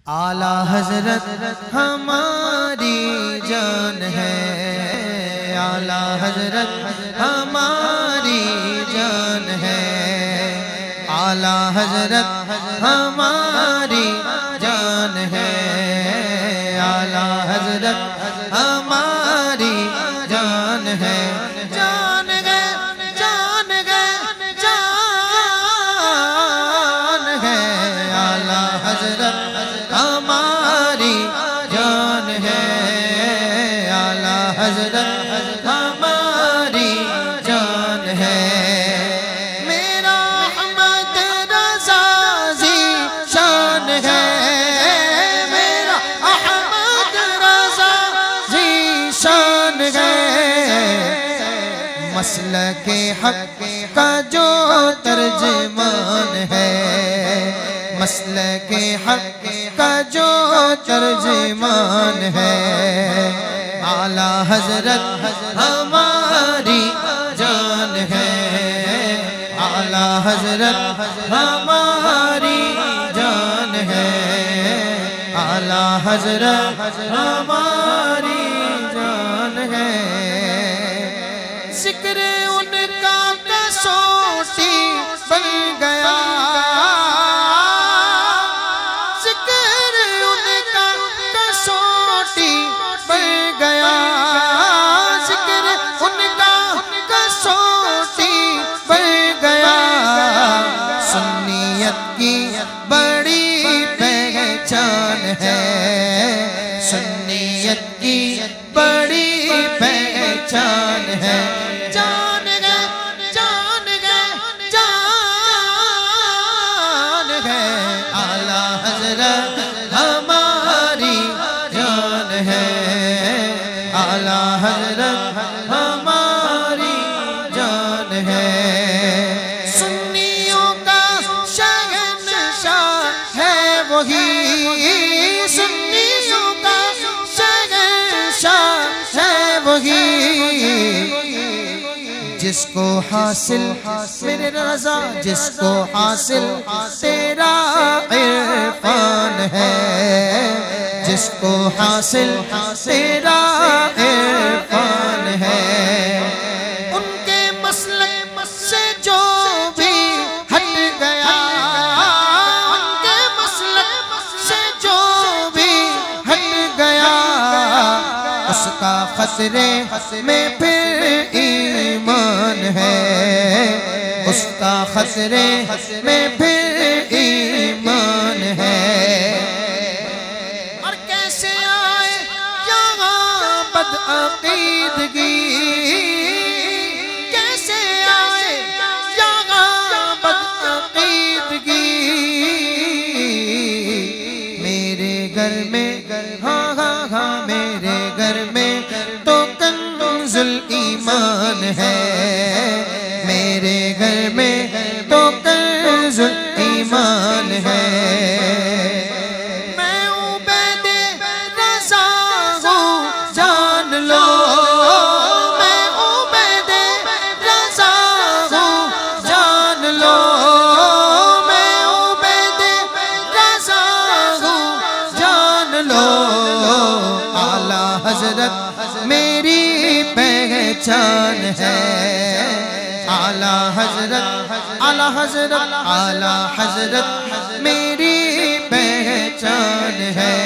आला हजरत हमारी जान है, आला हजरत हमारी जान है, आला हजरत हमारी जान है, आला हजरत हमारी जान है। जान गए जान गए जान है, आला हजरत हमारी जान है, आला हजरत हमारी जान है। मेरा अहमद रज़ा जी शान है, मेरा अहमद रज़ा जी शान है। मसलके हक का जो तर्जमान है, मसलके हक का जो तर्जमान है, आला हजरत हमारी जान है, आला हजरत हमारी जान है, आला हजरत हमारी जान है। जिक्र उनका कसौटी बन गया, जिक्र उनका कसौटी बन गया, जिक्र उनका कसौटी बन गया। सुन्नियत की बड़ी पहचान है, सुन्नियत की बड़ी पहचान है। जान गए जान गए जान है, आला हजरत हमारी जान है, आला हजरत हमारी जान है। सुन्नियों का शहंशाह है वही, सुन्नियों का शहंशाह है वही, जिसको हासिल मेरे रज़ा, जिसको हासिल तेरा इरफान है, जिसको हासिल तेरा इरफान है। उनके मसलक से जो भी हट गया, उनके मसलक से जो भी हट गया, उसका खतरे में फिर ईमान है, उसका खतरे में फिर ईमान है। और कैसे आए यहाँ बदअकीदगी, कैसे आए यहाँ बदअकीदगी। मेरे घर में हाँ हाँ हाँ, मेरे घर में तो कंजुल ईमान है, मेरे घर में तो कंजुल ईमान है। मैं उबैदे रज़ा हूँ जान लो, मैं उबैदे रज़ा हूँ जान लो, मैं उबैदे रज़ा हूँ जान लो। आला हजरत मेरी पहचान है, आला हजरत आला हजरत आला हजरत मेरी पहचान है।